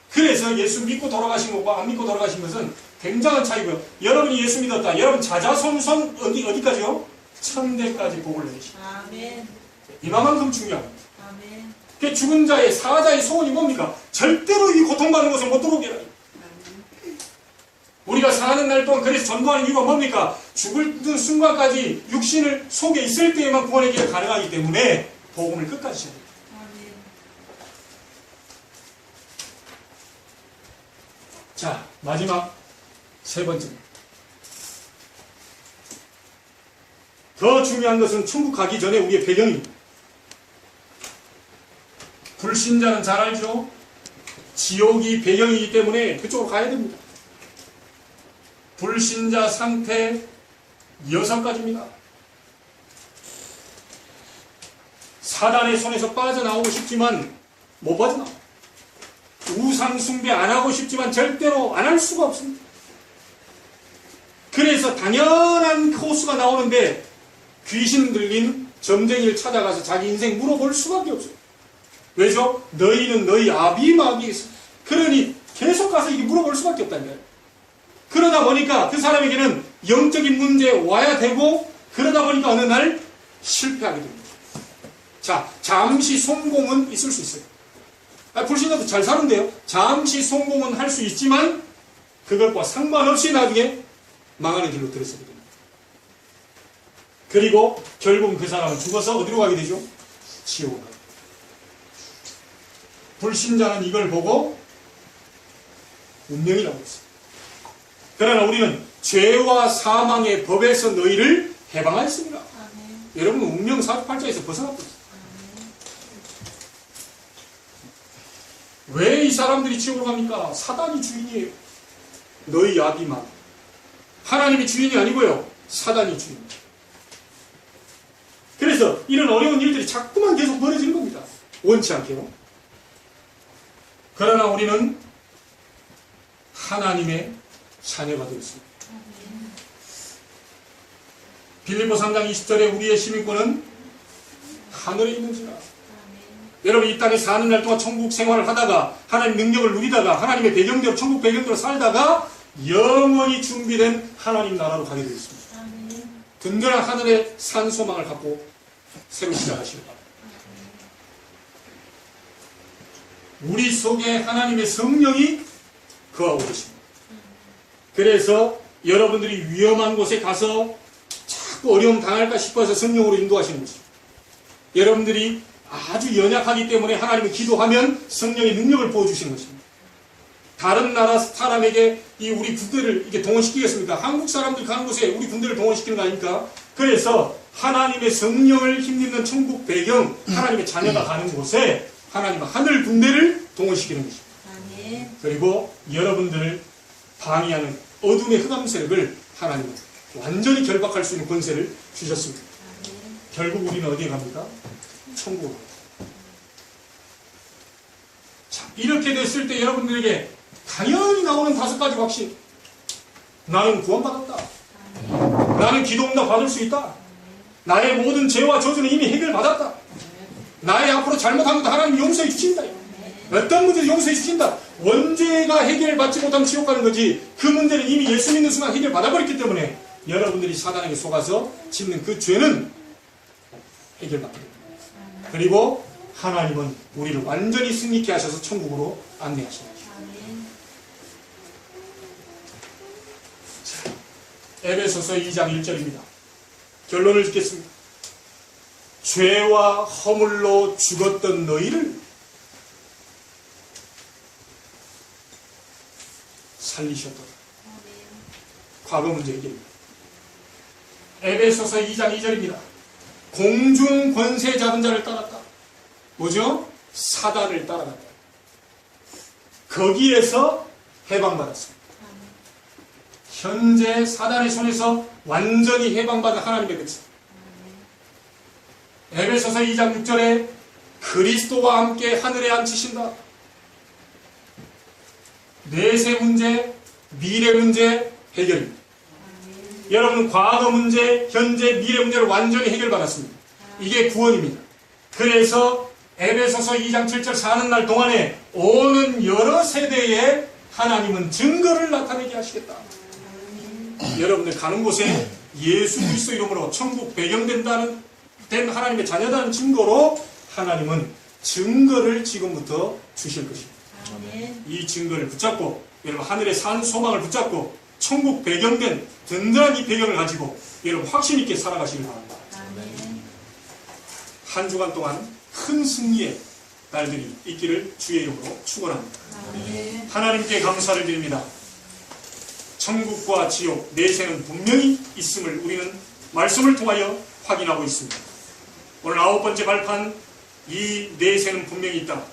그래서 예수 믿고 돌아가신 것과 안 믿고 돌아가신 것은 굉장한 차이고요. 여러분이 예수 믿었다. 여러분 자자손손 어디까지요? 천대까지 복을 내리시고 아멘. 이만큼 중요합니다. 아멘. 그 죽은 자의 사자의 소원이 뭡니까? 절대로 이 고통받는 곳에 못 들어오게 해라. 우리가 사는 날 동안 그래서 전도하는 이유가 뭡니까? 죽을 순간까지 육신을 속에 있을 때에만 구원의 길이 가능하기 때문에 복음을 끝까지 전해야 됩니다. 아멘. 자, 마지막 세 번째입니다. 더 중요한 것은 천국 가기 전에 우리의 배경입니다. 불신자는 잘 알죠? 지옥이 배경이기 때문에 그쪽으로 가야 됩니다. 불신자 상태 6가지입니다. 사단의 손에서 빠져나오고 싶지만 못 빠져나와. 우상 숭배 안 하고 싶지만 절대로 안 할 수가 없습니다. 그래서 당연한 호수가 나오는데 귀신 들린 점쟁이를 찾아가서 자기 인생 물어볼 수밖에 없어요. 왜죠? 너희는 너희 아비마귀에 있어. 그러니 계속 가서 이게 물어볼 수밖에 없다는 거예요. 그러다 보니까 그 사람에게는 영적인 문제에 와야 되고 그러다 보니까 어느 날 실패하게 됩니다. 자, 잠시 성공은 있을 수 있어요. 불신자도 잘 사는데요. 잠시 성공은 할 수 있지만 그것과 상관없이 나중에 망하는 길로 들어서게 됩니다. 그리고 결국 그 사람은 죽어서 어디로 가게 되죠? 지옥으로 가게 됩니다. 불신자는 이걸 보고 운명이라고 했습니다. 그러나 우리는 죄와 사망의 법에서 너희를 해방하였습니다. 아멘. 여러분은 운명 사주팔자에서 벗어났고 있습니다. 왜 이 사람들이 지옥으로 갑니까? 사단이 주인이에요. 너희 아비만. 하나님이 주인이 아니고요. 사단이 주인입니다. 그래서 이런 어려운 일들이 자꾸만 계속 벌어지는 겁니다. 원치 않게요. 그러나 우리는 하나님의 자녀가 되어 있습니다. 빌립보 3장 20절에 우리의 시민권은 하늘에 있는지라. 여러분 이 땅에 사는 날 동안 천국 생활을 하다가 하나님 능력을 누리다가 하나님의 배경대로 천국 배경대로 살다가 영원히 준비된 하나님 나라로 가게 되어 있습니다. 든든한 하늘의 산 소망을 갖고 새로 시작하시기 바랍니다. 우리 속에 하나님의 성령이 거하고 계십니다. 그래서 여러분들이 위험한 곳에 가서 자꾸 어려움 당할까 싶어서 성령으로 인도하시는 것입니다. 여러분들이 아주 연약하기 때문에 하나님을 기도하면 성령의 능력을 부어주시는 것입니다. 다른 나라 사람에게 이 우리 군대를 이렇게 동원시키겠습니까? 한국 사람들 가는 곳에 우리 군대를 동원시키는 거 아닙니까? 그래서 하나님의 성령을 힘입는 천국 배경, 하나님의 자녀가 가는 곳에 하나님은 하늘 군대를 동원시키는 것입니다. 아멘. 그리고 여러분들을 방해하는 어둠의 흑암 세력을 하나님은 완전히 결박할 수 있는 권세를 주셨습니다. 아멘. 결국 우리는 어디에 갑니까? 천국으로. 자, 이렇게 됐을 때 여러분들에게 당연히 나오는 5가지 확신. 나는 구원받았다. 나는 기도응답 받을 수 있다. 나의 모든 죄와 저주는 이미 해결받았다. 나의 앞으로 잘못한 것도 하나님이 용서해 주신다. 어떤 문제도 용서해 주신다. 원죄가 해결받지 못하면 지옥 가는 거지. 그 문제는 이미 예수 믿는 순간 해결받아버렸기 때문에 여러분들이 사단에게 속아서 짓는 그 죄는 해결받게 됩니다. 그리고 하나님은 우리를 완전히 승리케 하셔서 천국으로 안내하십니다. 에베소서 2장 1절입니다. 결론을 짓겠습니다. 죄와 허물로 죽었던 너희를 살리셨도다. 과거 문제 해결입니다. 에베소서 2장 2절입니다. 공중 권세 잡은 자를 따랐다. 뭐죠? 사단을 따라갔다. 거기에서 해방받았습니다. 현재 사단의 손에서 완전히 해방받은 하나님의 백성. 에베소서 2장 6절에 그리스도와 함께 하늘에 앉히신다. 내세 문제, 미래 문제 해결입니다. 여러분 과거 문제, 현재, 미래 문제를 완전히 해결받았습니다. 이게 구원입니다. 그래서 에베소서 2장 7절 사는 날 동안에 오는 여러 세대에 하나님은 증거를 나타내게 하시겠다. 여러분들 가는 곳에 예수 그리스도 이름으로 천국 배경된다는 된 하나님의 자녀다는 증거로 하나님은 증거를 지금부터 주실 것입니다. 이 증거를 붙잡고 여러분 하늘의 산 소망을 붙잡고 천국 배경된 든든한 이 배경을 가지고 여러분 확신 있게 살아가시길 바랍니다. 한 주간 동안 큰 승리의 날들이 있기를 주의 이름으로 축원합니다. 하나님께 감사를 드립니다. 천국과 지옥, 내세는 분명히 있음을 우리는 말씀을 통하여 확인하고 있습니다. 오늘 9번째 발판, 이 내세는 분명히 있다.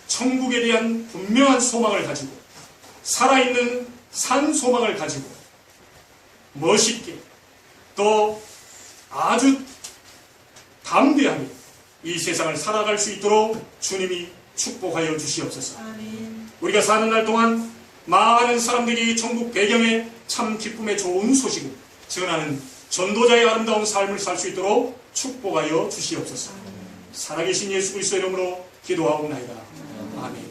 천국에 대한 분명한 소망을 가지고 살아있는 산 소망을 가지고 멋있게 또 아주 담대하게 이 세상을 살아갈 수 있도록 주님이 축복하여 주시옵소서. 우리가 사는 날 동안 많은 사람들이 천국 배경에 참 기쁨의 좋은 소식을 전하는 전도자의 아름다운 삶을 살 수 있도록 축복하여 주시옵소서. 살아계신 예수 그리스도 이름으로 기도하옵나이다. 아멘.